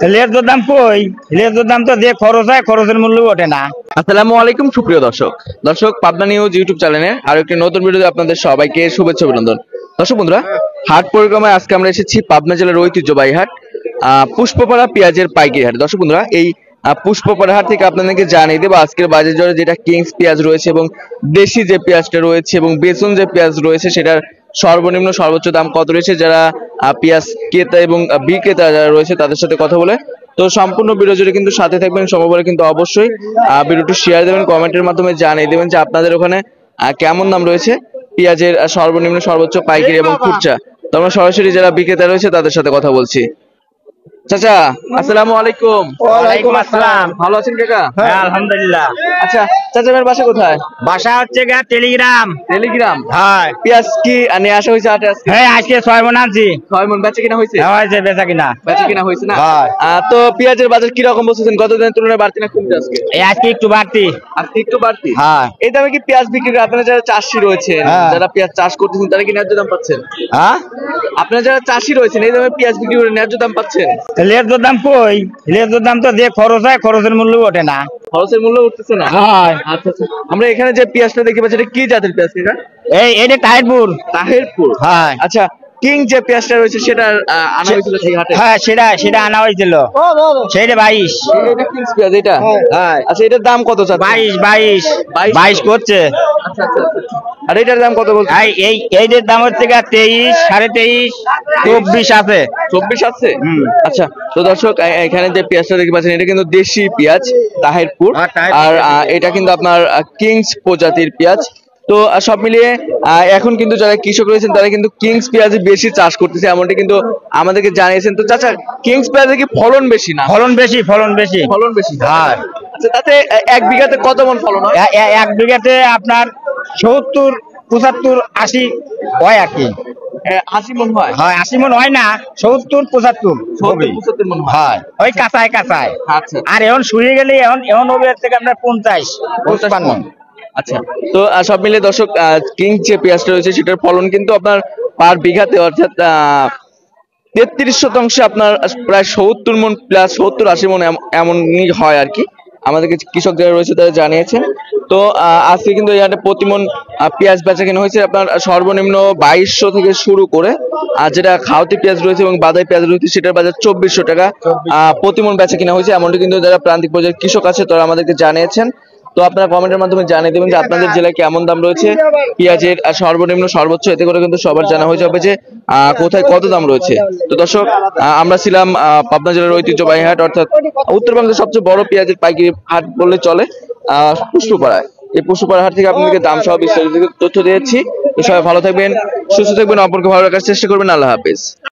লেজের দাম কই? লেজের দাম তো যে খরচ হয় খরচের মূল্য ওঠে না। আসসালামু আলাইকুম সুপ্রিয় দর্শক পাবনা নিউজ ইউটিউব চ্যানেলে আরো একটি নতুন ভিডিওতে আপনাদের সবাইকে শুভেচ্ছা অভিনন্দন। দর্শক বন্ধুরা, হাট পরিক্রমায় আজকে আমরা এসেছি পাবনা জেলার ঐতিহ্যবাহী হাট পুষ্পপাড়া পেঁয়াজের পাইকারি হাট। দর্শক বন্ধুরা, এই পুষ্পপাড়া হাট থেকে আপনাদেরকে জানিয়ে দেবো আজকের বাজার দরে যেটা কিংস পেঁয়াজ রয়েছে এবং দেশি যে পেঁয়াজটা রয়েছে এবং বেসন যে পেঁয়াজ রয়েছে সেটার সর্বনিম্ন সর্বোচ্চ দাম কত রয়েছে, যারা পেঁয়াজ ক্রেতা এবং বিক্রেতা যারা রয়েছে তাদের সাথে কথা বলে। তো সম্পূর্ণ ভিডিও জুড়ে কিন্তু সাথে থাকবেন, সময় বলে কিন্তু অবশ্যই ভিডিওটি শেয়ার দেবেন, কমেন্টের মাধ্যমে জানিয়ে দেবেন যে আপনাদের ওখানে কেমন দাম রয়েছে পেঁয়াজের সর্বনিম্ন সর্বোচ্চ পাইকারি এবং খুচরা। তো আমরা সরাসরি যারা বিক্রেতা রয়েছে তাদের সাথে কথা বলছি। চাচা আসসালামু আলাইকুম। ওয়ালাইকুম আসসালাম। ভালো আছেন কাকা? হ্যাঁ আলহামদুলিল্লাহ। আচ্ছা চাচা, আপনার বাসা কোথায়? বাসা হচ্ছে গা টেলিগ্রাম। টেলিগ্রাম। হ্যাঁ পেঁয়াজ কি নিয়ে আসা হয়েছে হাটে আজকে? হ্যাঁ আজকে 6 মণ আনছি। 6 মণ বেচা কিনা হয়েছে? হ্যাঁ হয়েছে বেচা কিনা। বেচা কিনা হয়েছে না? হ্যাঁ। তো পেঁয়াজের বাজার কি রকম বলছেন? গত দিনের তুলনায় বাড়তি না কমছে আজকে? এই আজকে একটু বাড়তি। আজকে একটু বাড়তি। হ্যাঁ। এই দামে কি পেঁয়াজ বিক্রি করে আপনারা যারা চাষি রয়েছেন, হ্যাঁ। যারা পেঁয়াজ চাষ করতেছেন তারা কি ন্যায্য দাম পাচ্ছেন? হ্যাঁ আপনারা যারা চাষি রয়েছেন এই দামে পেঁয়াজ বিক্রি করে ন্যায্য দাম পাচ্ছেন? লেজের দাম কই? লেজের দাম তো যে খরচ হয় খরচের মূল্য ওঠে না। খরচের মূল্য উঠতেছে না? হ্যাঁ। আচ্ছা আচ্ছা। আমরা এখানে যে পেঁয়াজটা দেখতে পাচ্ছি এটা কি জাতের পেঁয়াজ কাকা? এইটা তাহিরপুর। তাহিরপুর। হ্যাঁ। আচ্ছা, কিং যে পেঁয়াজটা রয়েছে সেটা আনা হয়েছিল সেই হাটে? হ্যাঁ সেটা আনা হয়েছিল। সেইটা 22। এটা কিংস পেঁয়াজ এটা? হ্যাঁ আচ্ছা, এটার দাম কত চাচ্ছেন? 22 করছে। আচ্ছা আচ্ছা আচ্ছা। আর এটার দাম কত বলছেন? এইটার দাম হচ্ছে 23, 23.5, 24 আছে। 24 আছে? হুম। আচ্ছা, তো দর্শক এখানে যে পেঁয়াজটা দেখতে পাচ্ছেন এটা কিন্তু দেশি পেঁয়াজ তাহিরপুর। হ্যাঁ, তাহিরপুর। আর এটা কিন্তু আপনার কিংস প্রজাতির পেঁয়াজ। তো সব মিলিয়ে এখন কিন্তু যারা কৃষক রয়েছেন তারা কিন্তু কিংস পেঁয়াজ বেশি চাষ করতেছে, এমনটা কিন্তু আমাদেরকে জানিয়েছেন। তো চাচা, কিংস পেঁয়াজে কি ফলন বেশি না? ফলন বেশি। ফলন বেশি। হ্যাঁ। আচ্ছা, তাতে এক বিঘাতে কত মণ ফলন হয়? এক বিঘাতে আপনার 70, 75, 80 হয় আর কি। 80 মণ হয়? হয় 80 মণ হয় না, 70, 75 হবে। 70-75 মণ হয়। হয় ওই কাঁচায়। আচ্ছা আর এখন শুয়ে গেলে এখন হবে এর থেকে আপনার 50-55 মণ। আচ্ছা, তো সব মিলে দর্শক কিং যে পেঁয়াজটা রয়েছে সেটার ফলন কিন্তু আপনার পার বিঘাতে অর্থাৎ 33% আপনার প্রায় 70 মণ প্লাস 70-80 মণ এমনই হয় আর কি। আমাদেরকে কৃষক যারা রয়েছে তারা জানিয়েছেন। তো আজকে কিন্তু এই হাটে প্রতি মণ পেঁয়াজ বেচা কেনা হয়েছে আপনার সর্বনিম্ন 2200 থেকে শুরু করে, আর যেটা খাওয়াতি পেঁয়াজ রয়েছে এবং বাদাই পেঁয়াজ রয়েছে সেটার বাজার 2400 টাকা প্রতি মণ বেচা কেনা হয়েছে। এমনটি কিন্তু যারা প্রান্তিক পর্যায়ের কৃষক আছে তারা আমাদেরকে জানিয়েছেন। তো আপনারা কমেন্টের মাধ্যমে জানিয়ে দেবেন যে আপনাদের জেলায় কেমন দাম রয়েছে পেঁয়াজের সর্বনিম্ন সর্বোচ্চ, এতে করে কিন্তু সবার জানা হয়ে যাবে যে কোথায় কত দাম রয়েছে। তো দর্শক, আমরা ছিলাম পাবনা জেলার ঐতিহ্যবাহী হাট অর্থাৎ উত্তরবঙ্গের সবচেয়ে বড় পেঁয়াজের পাইকারি হাট বললে চলে, পুষ্পপাড়ায়। এই পুষ্পপাড়া হাট থেকে আপনাদেরকে দাম সহ বিস্তারিত তথ্য দিয়েছি। তো সবাই ভালো থাকবেন, সুস্থ থাকবেন, অপরকে ভালো রাখার চেষ্টা করবেন। আল্লাহ হাফেজ।